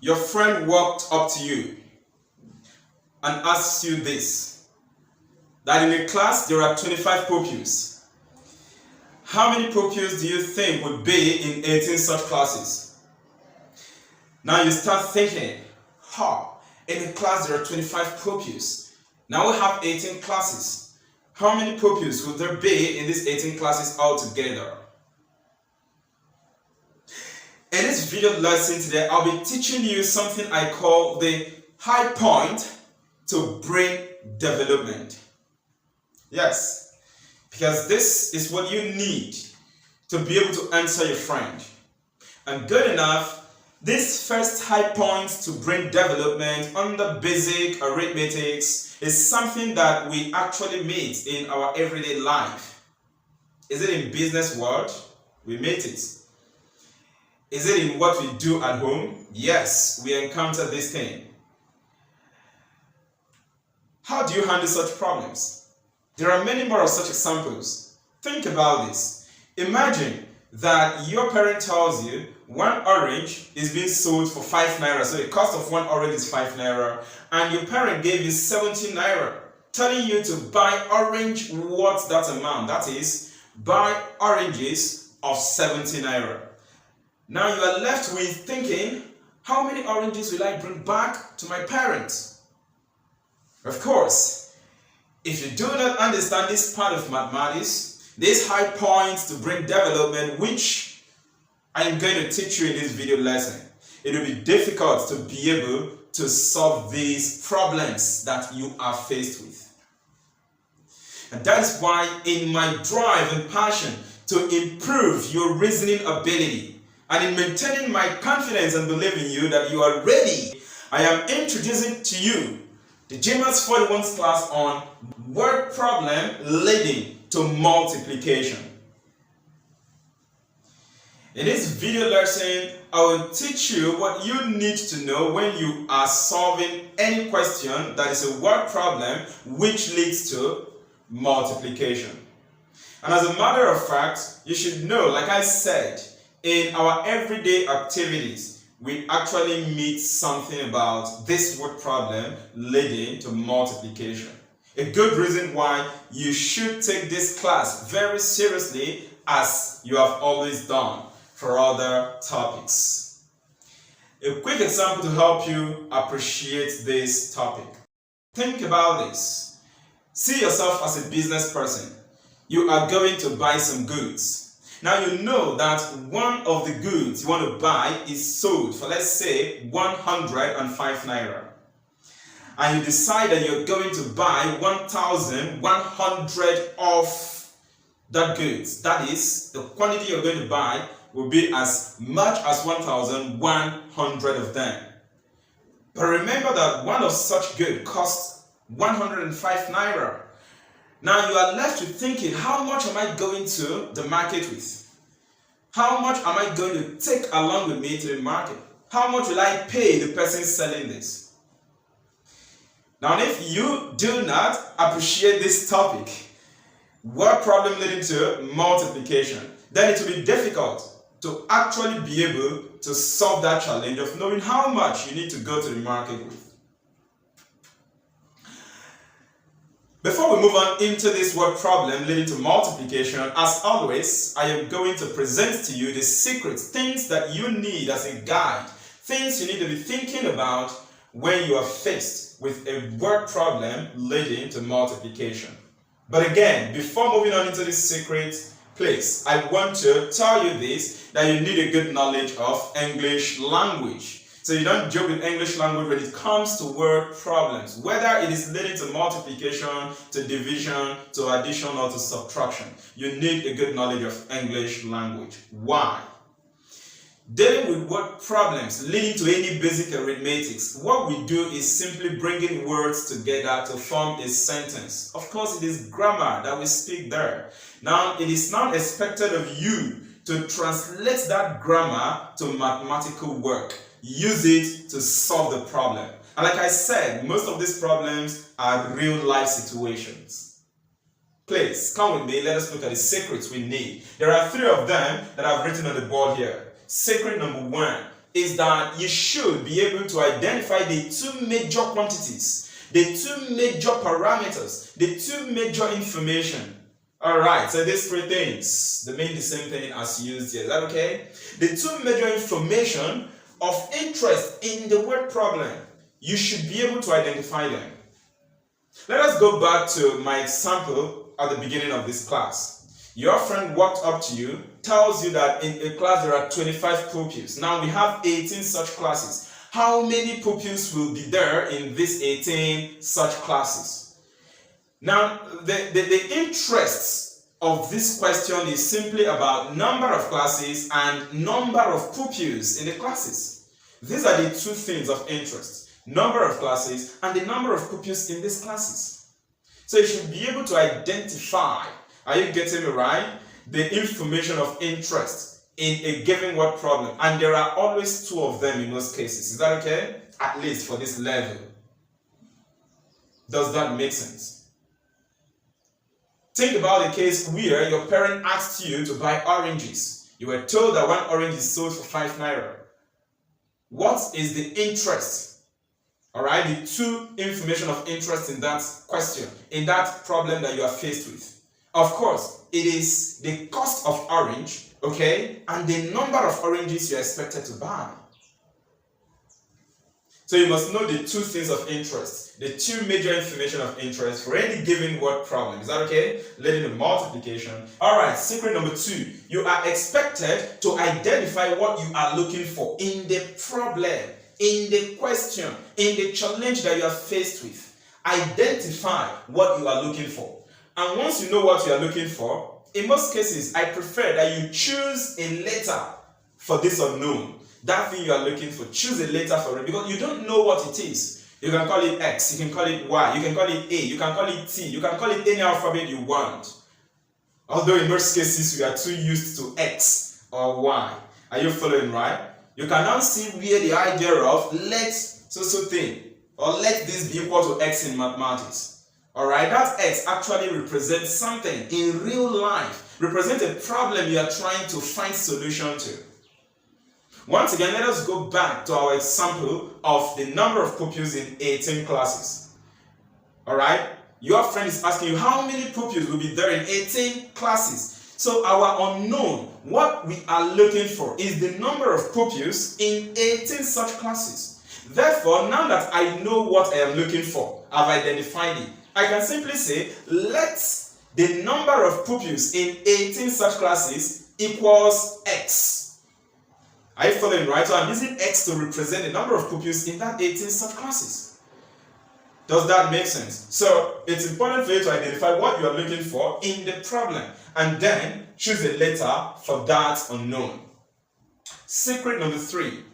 Your friend walked up to you and asked you this, that in a class there are 25 pupils. How many pupils do you think would be in 18 such classes? Now you start thinking, in a class there are 25 pupils. Now we have 18 classes. How many pupils would there be in these 18 classes altogether? In this video lesson today, I'll be teaching you something I call the high point to brain development. Yes, because this is what you need to be able to answer your friend. And good enough, this first high point to brain development under basic arithmetics is something that we actually meet in our everyday life. Is it in business world? We meet it. Is it in what we do at home? Yes, we encounter this thing. How do you handle such problems? There are many more of such examples. Think about this. Imagine that your parent tells you one orange is being sold for 5 naira. So the cost of one orange is 5 naira. And your parent gave you 70 naira, telling you to buy orange worth that amount. That is, buy oranges of 70 naira. Now you are left with thinking, how many oranges will I bring back to my parents? Of course, if you do not understand this part of mathematics, this high point to brain development, which I am going to teach you in this video lesson, it will be difficult to be able to solve these problems that you are faced with. And that is why in my drive and passion to improve your reasoning ability, and in maintaining my confidence and belief in you that you are ready, I am introducing to you the GMAETS41 class on word problem leading to multiplication. In this video lesson, I will teach you what you need to know when you are solving any question that is a word problem which leads to multiplication. And as a matter of fact, you should know, like I said, in our everyday activities, we actually meet something about this word problem leading to multiplication. A good reason why you should take this class very seriously, as you have always done for other topics. A quick example to help you appreciate this topic. Think about this. See yourself as a business person. You are going to buy some goods. Now you know that one of the goods you want to buy is sold for, let's say, 105 naira. And you decide that you're going to buy 1,100 of that goods. That is, the quantity you're going to buy will be as much as 1,100 of them. But remember that one of such goods costs 105 naira. Now you are left with thinking, how much am I going to the market with? How much am I going to take along with me to the market? How much will I pay the person selling this? Now if you do not appreciate this topic, word problem leading to multiplication, then it will be difficult to actually be able to solve that challenge of knowing how much you need to go to the market with. Before we move on into this word problem leading to multiplication, as always, I am going to present to you the secrets, things that you need as a guide, things you need to be thinking about when you are faced with a word problem leading to multiplication. But again, before moving on into this secret, please, I want to tell you this, that you need a good knowledge of English language. So you don't joke with English language when it comes to word problems, whether it is leading to multiplication, to division, to addition, or to subtraction. You need a good knowledge of English language. Why? Dealing with word problems leading to any basic arithmetics, what we do is simply bringing words together to form a sentence. Of course, it is grammar that we speak there. Now, it is not expected of you to translate that grammar to mathematical work. Use it to solve the problem. And like I said, most of these problems are real life situations. Please, come with me, let us look at the secrets we need. There are 3 of them that I've written on the board here. Secret number 1, is that you should be able to identify the two major quantities, the two major parameters, the two major information. Alright, so these three things, they mean the same thing as used here. Is that okay? The two major information of interest in the word problem, you should be able to identify them. Let us go back to my example at the beginning of this class. Your friend walked up to you, tells you that in a class there are 25 pupils. Now we have 18 such classes. How many pupils will be there in these 18 such classes? Now, the interest of this question is simply about number of classes and number of pupils in the classes. These are the two things of interest: number of classes and the number of pupils in these classes. So you should be able to identify, are you getting me right, the information of interest in a given word problem. And there are always two of them in most cases. Is that okay? At least for this level. Does that make sense? Think about the case where your parent asked you to buy oranges. You were told that one orange is sold for 5 naira. What is the interest? Alright, the two information of interest in that question, in that problem that you are faced with. Of course, it is the cost of orange, okay, and the number of oranges you are expected to buy. So you must know the two things of interest, the two major information of interest for any given word problem. Is that okay? Learning the multiplication. Alright, secret number 2. You are expected to identify what you are looking for in the problem, in the question, in the challenge that you are faced with. Identify what you are looking for. And once you know what you are looking for, in most cases, I prefer that you choose a letter for this unknown. That thing you are looking for, choose a letter for it, because you don't know what it is. You can call it X, you can call it Y, you can call it A, you can call it T, you can call it any alphabet you want. Although in most cases, we are too used to X or Y. Are you following, right? You can now see where the idea of let so thing, or let this be equal to X in mathematics. Alright, that X actually represents something in real life, represents a problem you are trying to find solution to. Once again, let us go back to our example of the number of pupils in 18 classes. Alright, your friend is asking you how many pupils will be there in 18 classes. So our unknown, what we are looking for is the number of pupils in 18 such classes. Therefore, now that I know what I am looking for, I've identified it, I can simply say, let the number of pupils in 18 such classes equals X. Are you following, right? So I'm using X to represent the number of pupils in that 18 such classes. Does that make sense? So it's important for you to identify what you are looking for in the problem and then choose a letter for that unknown. Secret number 3.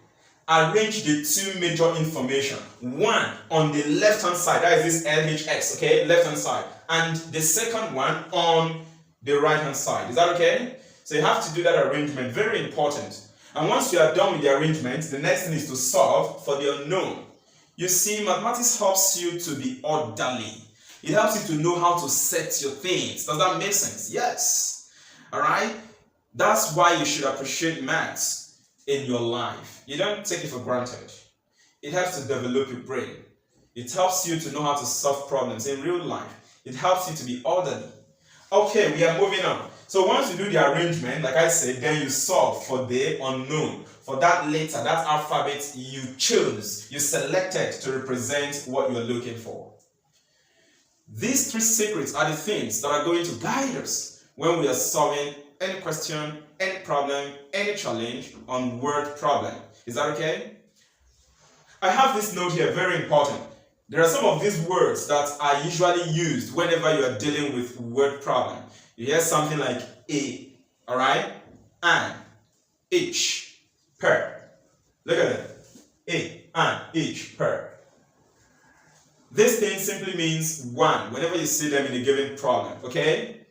Arrange the two major information. One on the left hand side, that is this LHX, okay, left hand side, and the second one on the right hand side. Is that okay? So you have to do that arrangement, very important. And once you are done with the arrangement, the next thing is to solve for the unknown. You see, mathematics helps you to be orderly. It helps you to know how to set your things. Does that make sense? Yes. Alright? That's why you should appreciate maths in your life. You don't take it for granted. It helps to develop your brain. It helps you to know how to solve problems in real life. It helps you to be orderly. Okay, we are moving on. So once you do the arrangement, like I said, then you solve for the unknown, for that letter, that alphabet you chose, you selected to represent what you're looking for. These 3 secrets are the things that are going to guide us when we are solving any question, any problem, any challenge on word problem. Is that okay? I have this note here, very important. There are some of these words that are usually used whenever you are dealing with word problem. You hear something like a, alright, an, each, per. Look at it. A, an, each, per. This thing simply means one whenever you see them in a given problem, okay?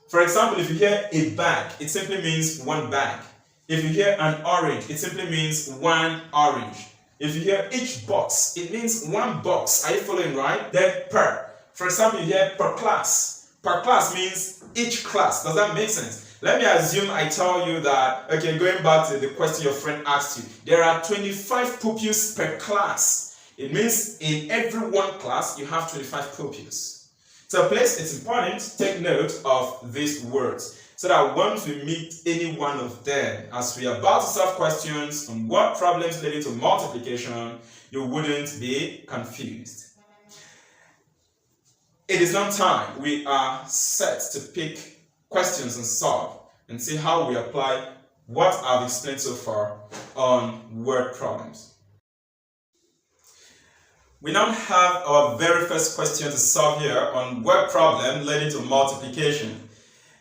For example, if you hear a bag, it simply means one bag. If you hear an orange, it simply means one orange. If you hear each box, it means one box. Are you following, right? Then per. For example, you hear per class. Per class means each class. Does that make sense? Let me assume I tell you that, okay, going back to the question your friend asked you, there are 25 pupils per class. It means in every one class you have 25 pupils. So please, it's important to take note of these words so that once we meet any one of them, as we are about to solve questions on word problems leading to multiplication, you wouldn't be confused. It is now time. We are set to pick questions and solve and see how we apply what I've explained so far on word problems. We now have our very first question to solve here on word problem leading to multiplication.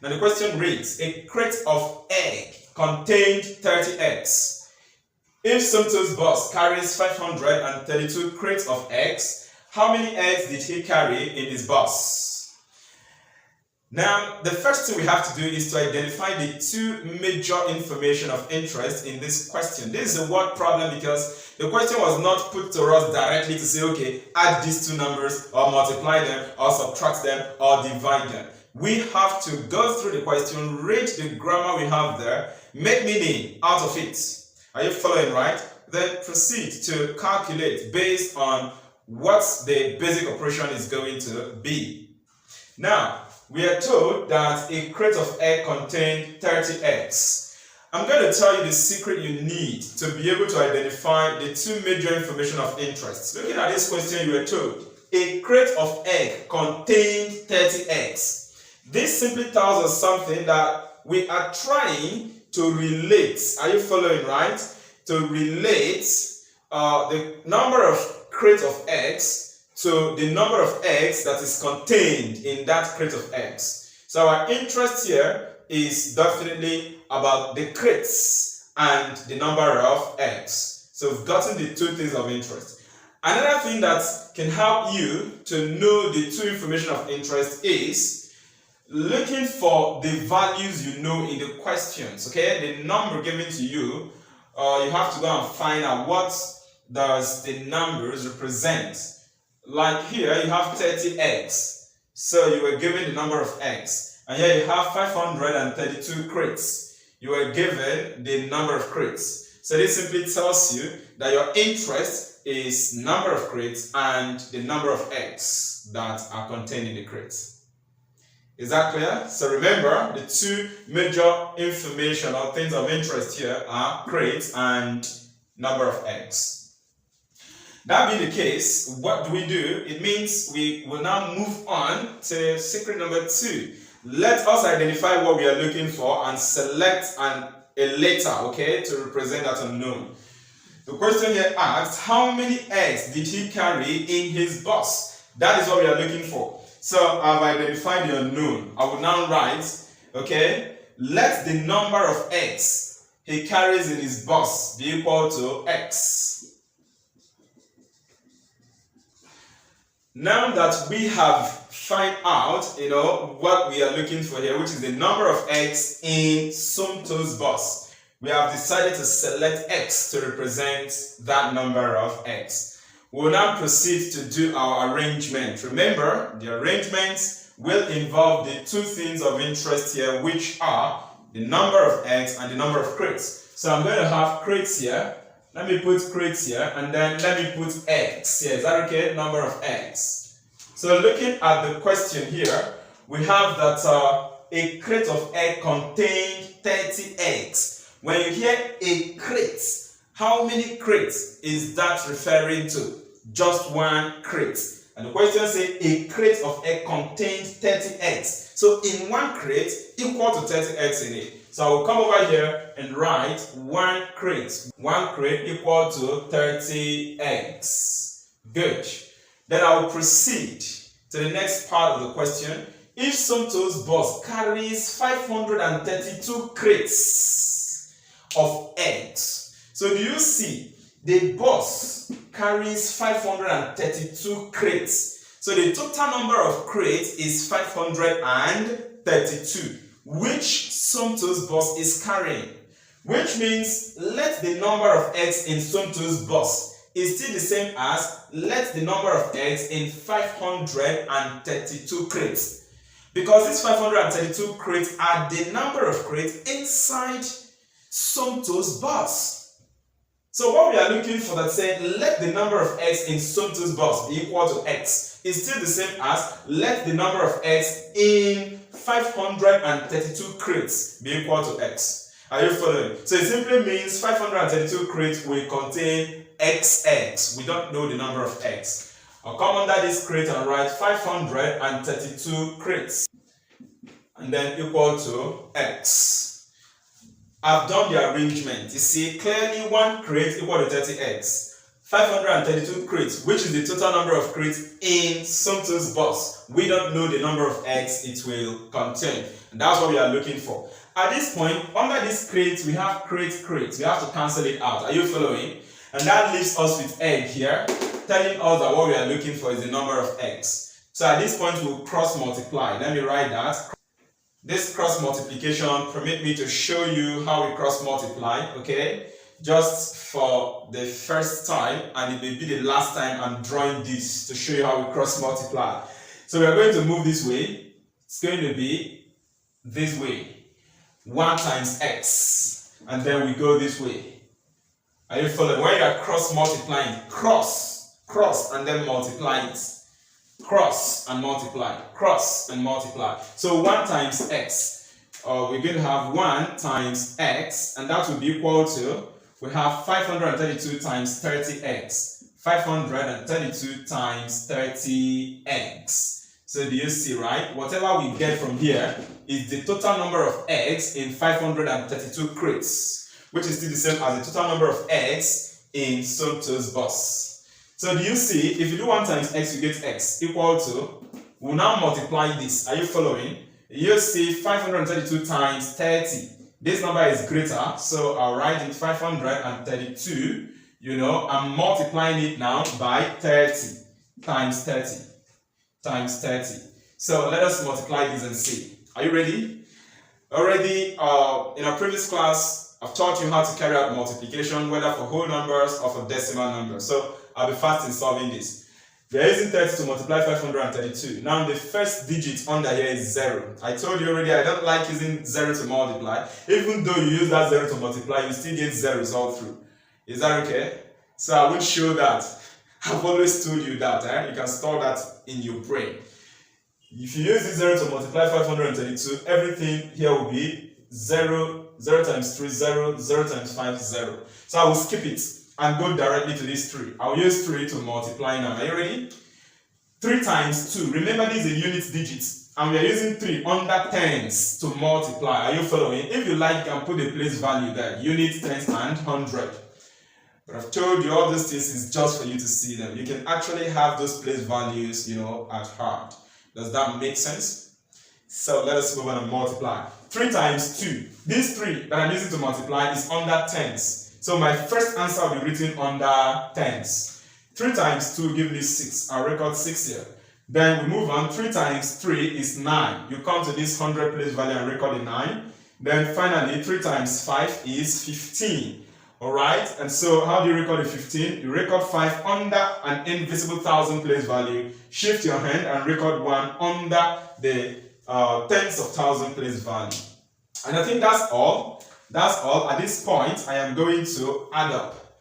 Now the question reads, a crate of egg contained 30 eggs. If Somto's boss carries 532 crates of eggs, how many eggs did he carry in his bus? Now, the first thing we have to do is to identify the two major information of interest in this question. This is a word problem because the question was not put to us directly to say, okay, add these two numbers or multiply them or subtract them or divide them. We have to go through the question, read the grammar we have there, make meaning out of it. Are you following, right? Then proceed to calculate based on what the basic operation is going to be. Now, we are told that a crate of egg contained 30 eggs. I'm going to tell you the secret you need to be able to identify the two major information of interest. Looking at this question, you were told a crate of egg contained 30 eggs. This simply tells us something that we are trying to relate. Are you following, right? To relate the number of crate of eggs to the number of eggs that is contained in that crate of eggs. So our interest here is definitely about the crates and the number of eggs. So we've gotten the two things of interest. Another thing that can help you to know the two information of interest is looking for the values you know in the questions. Okay, the number given to you, you have to go and find out what does the numbers represent. Like here, you have 30 eggs. So you were given the number of eggs. And here you have 532 crates. You were given the number of crates. So this simply tells you that your interest is number of crates and the number of eggs that are contained in the crates. Is that clear? So remember, the two major information or things of interest here are crates and number of eggs. That being the case, what do? It means we will now move on to secret number 2. Let us identify what we are looking for and select a letter, okay, to represent that unknown. The question here asks, how many eggs did he carry in his bus? That is what we are looking for. So I've identified the unknown. I will now write, okay, let the number of eggs he carries in his bus be equal to x. Now that we have found out, what we are looking for here, which is the number of eggs in Somto's bus, we have decided to select x to represent that number of eggs. We will now proceed to do our arrangement. Remember, the arrangement will involve the two things of interest here, which are the number of eggs and the number of crates. So I'm going to have crates here. Let me put crates here, and then let me put eggs here. Is that okay? Number of eggs. So looking at the question here, we have that a crate of egg contained 30 eggs. When you hear a crate, how many crates is that referring to? Just one crate. And the question says a crate of egg contained 30 eggs. So in one crate equal to 30 eggs in it. So I will come over here and write one crate. One crate equal to 30 eggs. Good. Then I will proceed to the next part of the question. If Somto's bus carries 532 crates of eggs. So do you see? The bus carries 532 crates. So the total number of crates is 532, which Somto's bus is carrying. Which means let the number of eggs in Somto's bus is still the same as let the number of eggs in 532 crates. Because these 532 crates are the number of crates inside Somto's bus. So what we are looking for that said, let the number of eggs in Somto's bus be equal to X is still the same as let the number of eggs in 532 crates be equal to X. Are you following? So it simply means 532 crates will contain X eggs. We don't know the number of eggs. I'll come under this crate and write 532 crates and then equal to X. I've done the arrangement. You see, clearly one crate equal to 30 eggs. 532 crates, which is the total number of crates in Somto's bus. We don't know the number of eggs it will contain. And that's what we are looking for. At this point, under this crate, we have crate. We have to cancel it out. Are you following? And that leaves us with egg here, telling us that what we are looking for is the number of eggs. So at this point, we'll cross multiply. Let me write that. This cross multiplication permit me to show you how we cross multiply, okay? Just for the first time, and it may be the last time I'm drawing this to show you how we cross multiply. So we are going to move this way. It's going to be this way. 1 times x, and then we go this way. Are you following? When you are cross multiplying, cross, and then multiply it. Cross and multiply, cross and multiply. So 1 times x, we're going to have 1 times x, and that will be equal to, we have 532 times 30x. 532 times 30x. So do you see, right? Whatever we get from here is the total number of eggs in 532 crates, which is still the same as the total number of eggs in Somto's bus. So do you see, if you do 1 times x, you get x equal to, we'll now multiply this. Are you following? You see 532 times 30. This number is greater, so I'll write it 532, I'm multiplying it now by 30 times 30 times 30. So let us multiply this and see. Are you ready? Already, in our previous class, I've taught you how to carry out multiplication, whether for whole numbers or for decimal numbers. So I'll be fast in solving this. We are using 30 to multiply 532. Now the first digit under here is 0. I told you already I don't like using 0 to multiply. Even though you use that 0 to multiply, you still get zeros all through. Is that okay? So I won't show that. I've always told you that. You can store that in your brain. If you use this 0 to multiply 532, everything here will be 0, 0 times 3, 0, 0 times 5, 0. So I will skip it and go directly to this 3. I'll use 3 to multiply now. Are you ready? 3 times 2. Remember, these are unit digits. And we are using 3 under tens to multiply. Are you following? If you like, you can put a place value there. Unit, tens, and 100. But I've told you all those things is just for you to see them. You can actually have those place values, at heart. Does that make sense? So let us move on and multiply. 3 times 2. This 3 that I'm using to multiply is under tens. So my first answer will be written under tens. 3 times 2 give me 6. I'll record 6 here. Then we move on. 3 times 3 is 9. You come to this 100 place value and record a 9. Then finally, 3 times 5 is 15. Alright? And so how do you record a 15? You record 5 under an invisible 1,000 place value. Shift your hand and record 1 under the tens of 1,000 place value. And I think that's all. That's all. At this point, I am going to add up,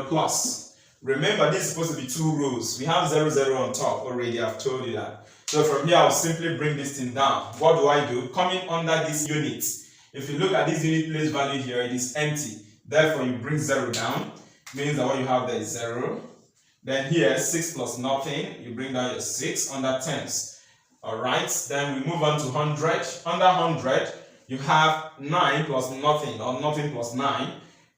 plus. Remember, this is supposed to be 2 rows. We have 0, 0 on top already. I've told you that. So from here, I'll simply bring this thing down. What do? Coming under this unit. If you look at this unit place value here, it is empty. Therefore, you bring 0 down. Means that what you have there is 0. Then here, 6 plus nothing. You bring down your 6 under tens. Alright. Then we move on to 100. Under 100. You have 9 plus nothing, or nothing plus 9.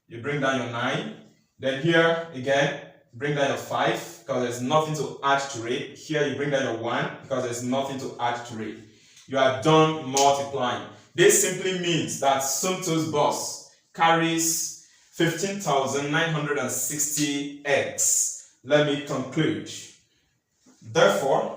You bring down your 9. Then here, again, bring down your 5, because there's nothing to add to it. Here, you bring down your 1, because there's nothing to add to it. You are done multiplying. This simply means that Somto's bus carries 15,960 eggs. Let me conclude. Therefore,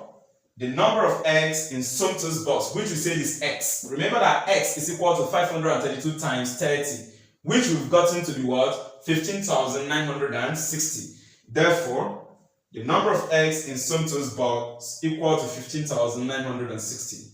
the number of eggs in Somto's bus, which we said is x. Remember that x is equal to 532 times 30, which we've gotten to be what? 15,960. Therefore, the number of eggs in Somto's bus equal to 15,960.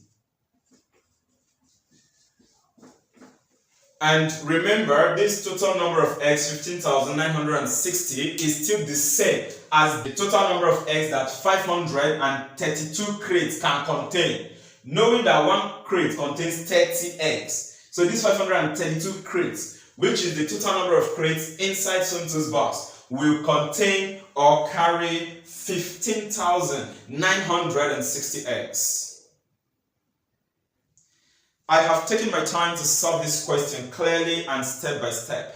And remember, this total number of eggs, 15,960, is still the same as the total number of eggs that 532 crates can contain. Knowing that one crate contains 30 eggs. So these 532 crates, which is the total number of crates inside so-and-so's box, will contain or carry 15,960 eggs. I have taken my time to solve this question clearly and step by step.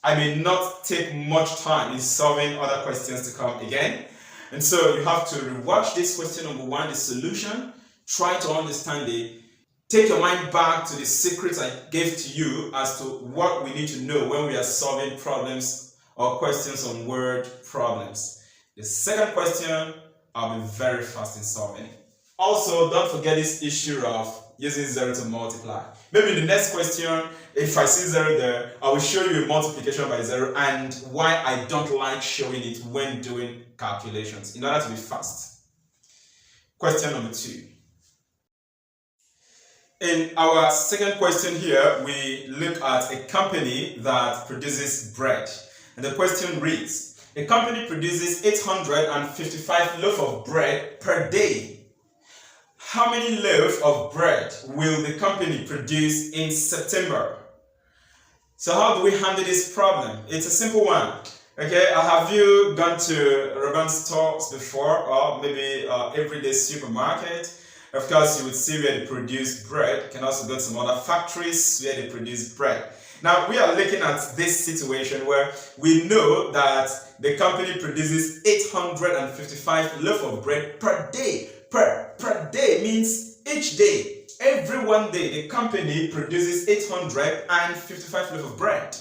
I may not take much time in solving other questions to come again. And so you have to rewatch this question number 1, the solution, try to understand it, take your mind back to the secrets I gave to you as to what we need to know when we are solving problems or questions on word problems. The second question, I'll be very fast in solving it. Also, don't forget this issue of using 0 to multiply. Maybe in the next question, if I see 0 there, I will show you a multiplication by 0 and why I don't like showing it when doing calculations in order to be fast. Question number 2. In our second question here, we look at a company that produces bread. And the question reads, a company produces 855 loaves of bread per day. How many loaves of bread will the company produce in September? So how do we handle this problem? It's a simple one. Okay, have you gone to urban stores before, or maybe everyday supermarket? Of course, you would see where they produce bread. You can also go to some other factories where they produce bread. Now, we are looking at this situation where we know that the company produces 855 loaves of bread per day. Per day means each day. Every one day, the company produces 855 loaves of bread.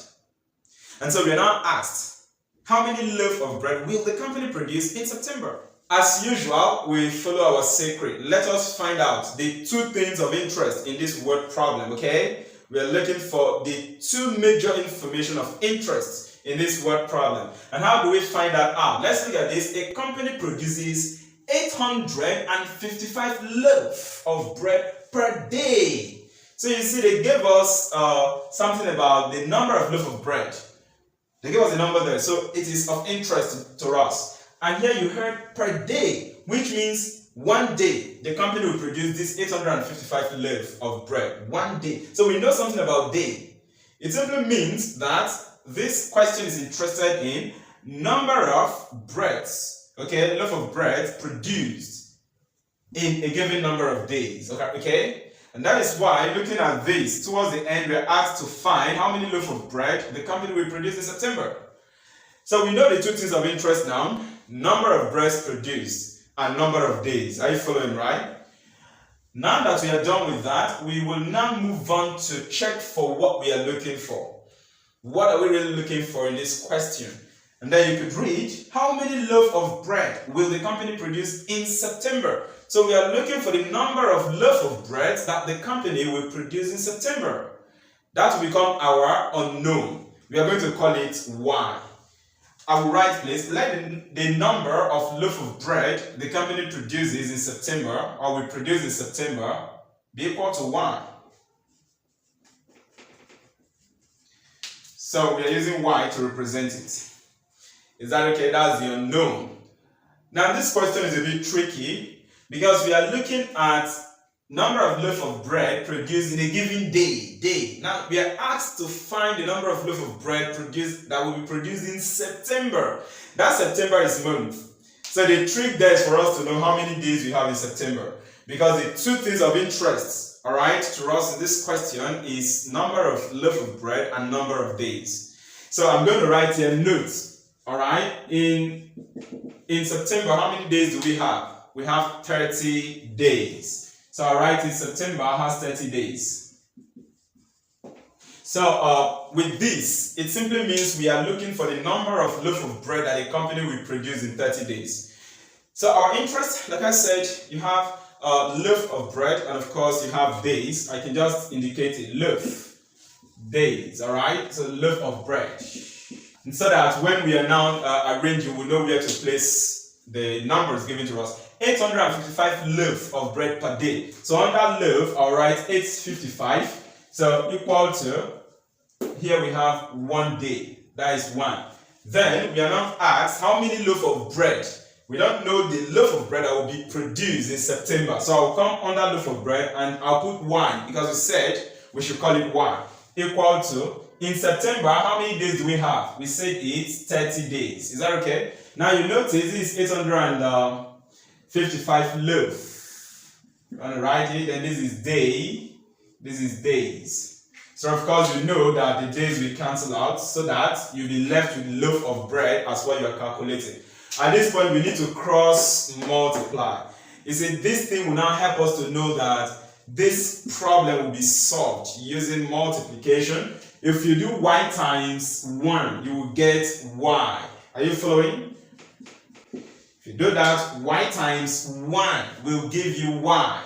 And so we are now asked, how many loaves of bread will the company produce in September? As usual, we follow our secret. Let us find out the 2 things of interest in this word problem, okay? We are looking for the 2 major information of interest in this word problem. And how do we find that out? Let's look at this. A company produces 855 loaves of bread per day. So you see, they gave us something about the number of loaves of bread. They gave us a number there, so it is of interest to us. And here you heard per day, which means one day the company will produce this 855 loaves of bread. One day. So we know something about day. It simply means that this question is interested in number of breads, okay, loaf of bread produced in a given number of days, okay? And that is why, looking at this, towards the end, we are asked to find how many loaves of bread the company will produce in September. So we know the 2 things of interest now, number of breads produced and number of days. Are you following, right? Now that we are done with that, we will now move on to check for what we are looking for. What are we really looking for in this question? And then you could read, how many loaves of bread will the company produce in September? So we are looking for the number of loaves of bread that the company will produce in September. That will become our unknown. We are going to call it Y. I will write, please, let the number of loaf of bread the company produces in September, or will produce in September, be equal to 1. So we are using Y to represent it. Is that okay? That's the unknown. Now this question is a bit tricky because we are looking at number of loaf of bread produced in a given day. Now we are asked to find the number of loaf of bread produced that will be produced in September. That September is month. So the trick there is for us to know how many days we have in September. Because the 2 things of interest, all right, to us in this question is number of loaf of bread and number of days. So I'm going to write here notes. All right, in September, how many days do we have? We have 30 days. So I write in September has 30 days. So with this, it simply means we are looking for the number of loaf of bread that a company will produce in 30 days. So our interest, like I said, you have loaf of bread, and of course you have days. I can just indicate a loaf, days, all right? So loaf of bread. And so that when we are now arranging, we'll know where to place the numbers given to us. 855 loaves of bread per day. So on that loaf, I'll write 855. So equal to Here we have 1 day. That is 1. Then we are now asked how many loaf of bread. We don't know the loaf of bread that will be produced in September. So I'll come under loaf of bread and I'll put 1 because we said we should call it 1 equal to, in September, how many days do we have? We said it's 30 days. Is that okay? Now you notice this is 855 loaf. You want to write it, and this is day, this is days. So of course you know that the days will cancel out so that you'll be left with loaf of bread as what you are calculating. At this point we need to cross multiply. You see, this thing will now help us to know that this problem will be solved using multiplication. If you do y times 1, you will get y. Are you following? If you do that, y times 1 will give you y.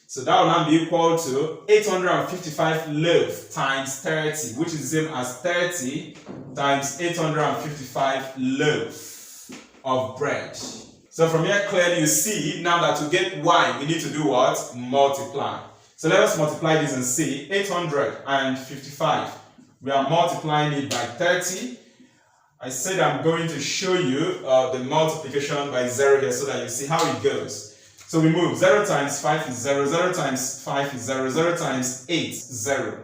So that will now be equal to 855 loaf times 30, which is the same as 30 times 855 loaf of bread. So from here clearly you see now that to get y, we need to do what? Multiply. So let us multiply this and see. 855. We are multiplying it by 30. I said I'm going to show you the multiplication by 0 here so that you see how it goes. So we move. 0 times 5 is 0. 0 times 5 is 0. 0 times 8 is 0.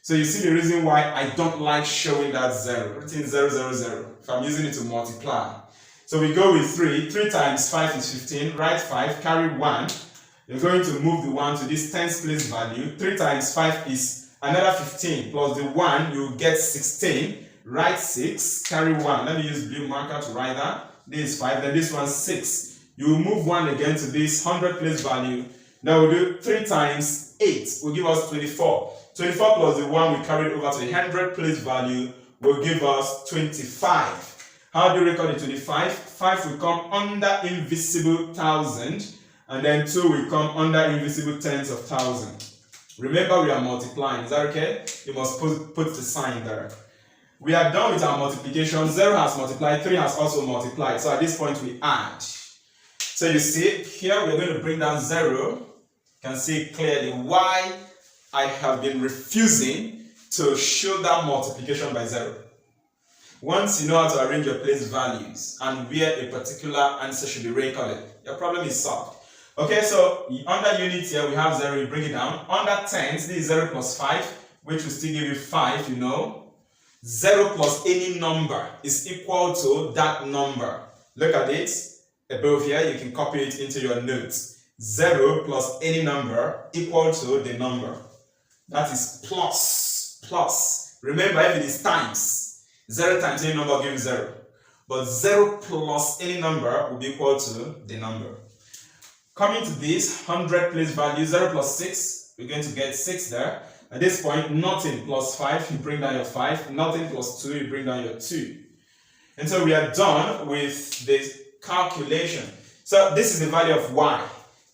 So you see the reason why I don't like showing that 0. Everything is 0, 0, 0. If I'm using it to multiply. So we go with 3. 3 times 5 is 15. Write 5. Carry 1. You're going to move the 1 to this tens place value. 3 times 5 is another 15. Plus the 1, you get 16. Write 6. Carry 1. Let me use blue marker to write that. This is 5. Then this one's 6. You will move 1 again to this 100 place value. Now we'll do 3 times 8 will give us 24. 24 plus the 1 we carried over to the 100 place value will give us 25. How do you record the 25? 5 will come under invisible thousand, and then 2 will come under invisible tens of thousand. Remember we are multiplying, is that okay? You must put the sign there. We are done with our multiplication. 0 has multiplied, 3 has also multiplied. So at this point we add. So you see, here we're going to bring down 0. You can see clearly why I have been refusing to show that multiplication by 0. Once you know how to arrange your place values and where a particular answer should be recorded, your problem is solved. Okay, so under units here we have 0, you bring it down. Under tens, this is 0 plus 5, which will still give you 5, you know. 0 plus any number is equal to that number. Look at it above here, you can copy it into your notes. 0 plus any number equal to the number. That is plus. Remember, if it is times, 0 times any number gives 0. But 0 plus any number will be equal to the number. Coming to this 100 place value, 0 plus 6, we're going to get 6 there. At this point, nothing plus 5, you bring down your 5. Nothing plus 2, you bring down your 2. And so we are done with this calculation. So this is the value of y.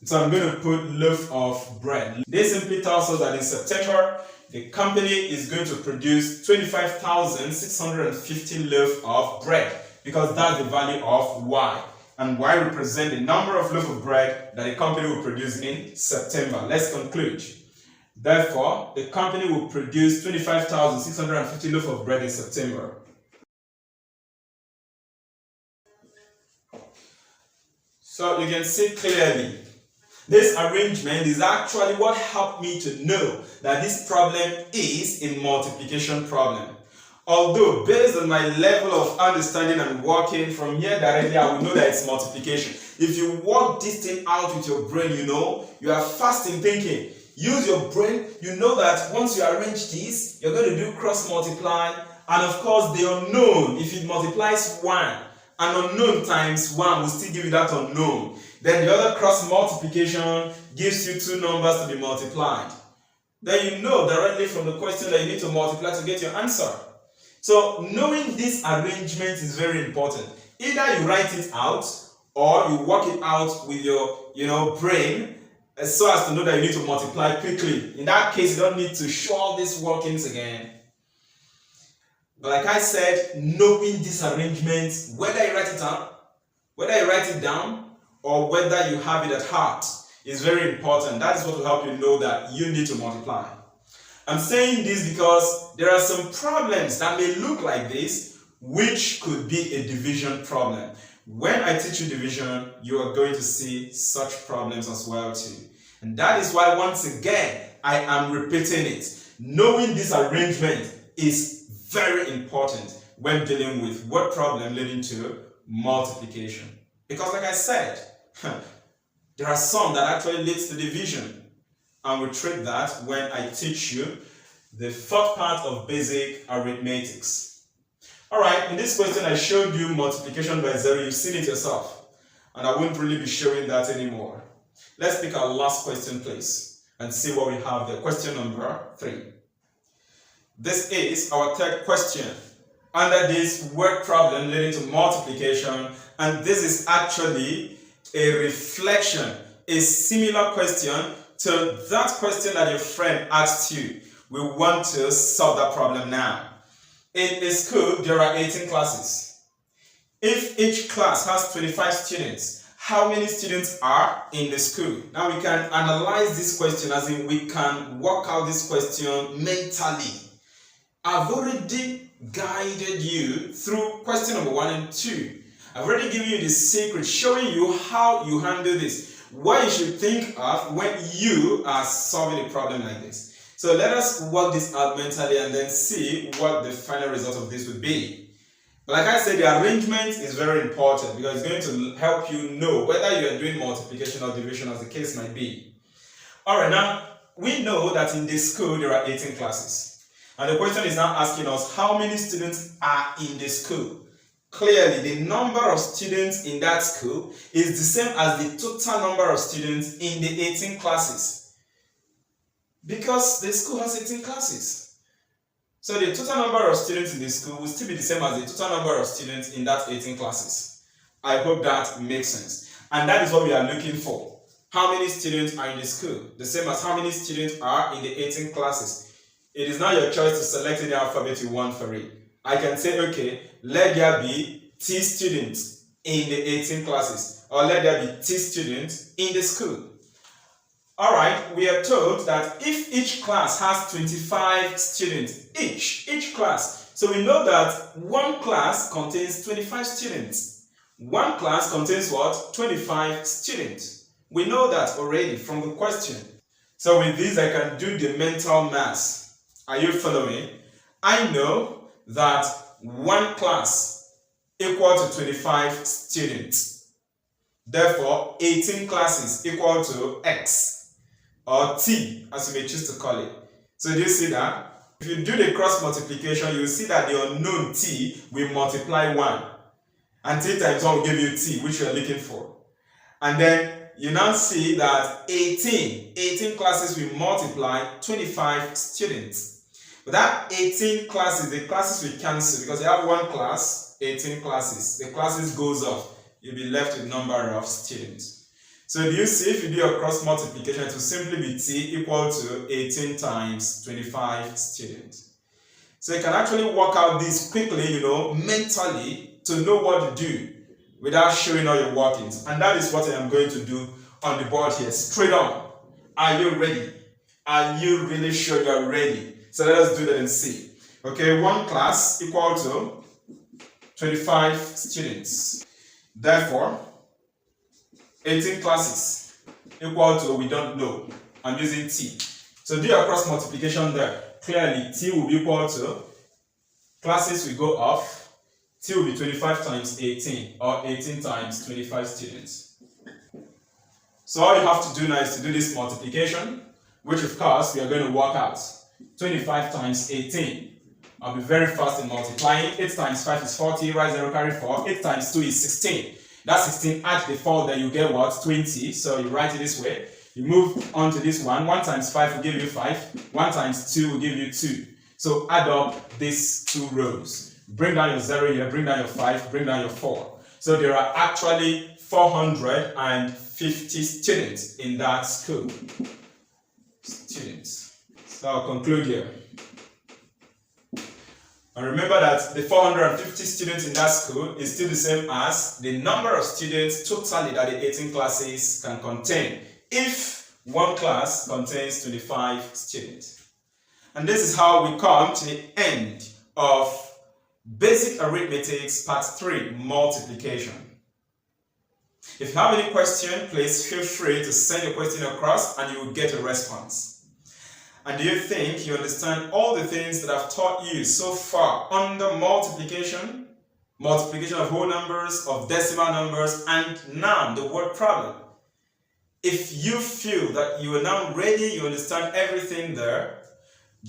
So I'm going to put loaf of bread. This simply tells us that in September, the company is going to produce 25,650 loaf of bread because that's the value of y. And y represents the number of loaf of bread that the company will produce in September. Let's conclude. Therefore, the company will produce 25,650 loaf of bread in September. So you can see clearly, this arrangement is actually what helped me to know that this problem is a multiplication problem. Although, based on my level of understanding and working from here directly, I will know that it's multiplication. If you work this thing out with your brain, you know, you are fast in thinking. Use your brain, you know that once you arrange this, you're going to do cross multiply. And of course, the unknown, if it multiplies 1, an unknown times 1 will still give you that unknown. Then the other cross multiplication gives you 2 numbers to be multiplied. Then you know directly from the question that you need to multiply to get your answer. So knowing this arrangement is very important. Either you write it out or you work it out with your brain so as to know that you need to multiply quickly. In that case, you don't need to show all these workings again. But like I said, knowing this arrangement, whether you write it down, or whether you have it at heart, is very important. That is what will help you know that you need to multiply. I'm saying this because there are some problems that may look like this, which could be a division problem. When I teach you division, you are going to see such problems as well too. And that is why, once again, I am repeating it. Knowing this arrangement is very important when dealing with word problem leading to multiplication. Because like I said, there are some that actually leads to division. And we treat that when I teach you the fourth part of basic arithmetics. Alright, in this question I showed you multiplication by 0. You've seen it yourself. And I won't really be showing that anymore. Let's pick our last question, please, and see what we have there. Question number 3. This is our third question under this word problem leading to multiplication, and this is actually a reflection, a similar question to that question that your friend asked you. We want to solve that problem now. In a school, there are 18 classes. If each class has 25 students, how many students are in the school? Now we can analyze this question, as in we can work out this question mentally. I've already guided you through question number 1 and 2. I've already given you the secret, showing you how you handle this, what you should think of when you are solving a problem like this. So let us work this out mentally and then see what the final result of this would be. But like I said, the arrangement is very important because it's going to help you know whether you are doing multiplication or division, as the case might be. Alright, now we know that in this school there are 18 classes. And the question is now asking us how many students are in the school. Clearly, the number of students in that school is the same as the total number of students in the 18 classes. Because the school has 18 classes. So the total number of students in the school will still be the same as the total number of students in that 18 classes. I hope that makes sense. And that is what we are looking for. How many students are in the school? The same as how many students are in the 18 classes. It is now your choice to select the alphabet you want for it. I can say, okay, let there be T students in the 18 classes, or let there be T students in the school. Alright, we are told that if each class has 25 students, each class, so we know that one class contains 25 students. One class contains what? 25 students. We know that already from the question. So with this, I can do the mental maths. Are you following? I know that one class equal to 25 students. Therefore, 18 classes equal to X, or T, as you may choose to call it. So do you see that? If you do the cross multiplication, you will see that the unknown T will multiply 1. And T times 1 will give you T, which you are looking for. And then you now see that 18 classes will multiply 25 students. But that 18 classes, the classes will cancel because you have one class, 18 classes. The classes goes off. You'll be left with number of students. So do you see, if you do your cross multiplication, it will simply be T equal to 18 times 25 students. So you can actually work out this quickly, mentally, to know what to do without showing all your workings. And that is what I am going to do on the board here, straight on. Are you ready? Are you really sure you are ready? So let us do that and see. Okay, one class equal to 25 students. Therefore, 18 classes equal to, we don't know. I'm using T. So do your cross multiplication there. Clearly, T will be equal to, classes will go off. T will be 25 times 18, or 18 times 25 students. So all you have to do now is to do this multiplication, which of course we are going to work out. 25 times 18. I'll be very fast in multiplying. 8 times 5 is 40, write 0, carry 4. 8 times 2 is 16. That 16, add the 4, then you get what? 20. So you write it this way. You move on to this one. 1 times 5 will give you 5. 1 times 2 will give you 2. So add up these two rows. Bring down your 0 here, bring down your 5, bring down your 4. So there are actually 450 students in that school. Students. So I'll conclude here. And remember that the 450 students in that school is still the same as the number of students totally that the 18 classes can contain if one class contains 25 students. And this is how we come to the end of Basic Arithmetics Part 3, Multiplication. If you have any question, please feel free to send your question across and you will get a response. And do you think you understand all the things that I've taught you so far under multiplication? Multiplication of whole numbers, of decimal numbers, and now the word problem. If you feel that you are now ready, you understand everything there,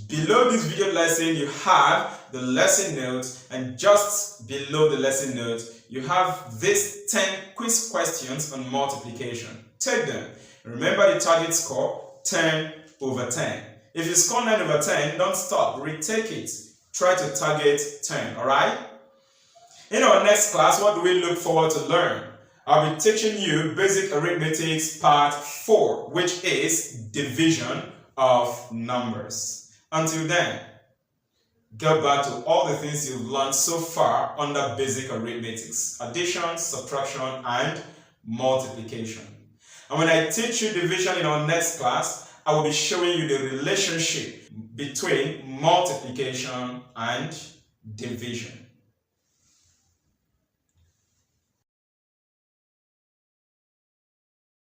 below this video lesson you have the lesson notes, and just below the lesson notes you have these 10 quiz questions on multiplication. Take them. Remember the target score, 10 over 10. If you score 9 over 10, don't stop, retake it. Try to target 10, alright? In our next class, what do we look forward to learn? I'll be teaching you Basic Arithmetics Part 4, which is division of numbers. Until then, get back to all the things you've learned so far under Basic Arithmetics: addition, subtraction, and multiplication. And when I teach you division in our next class, I will be showing you the relationship between multiplication and division.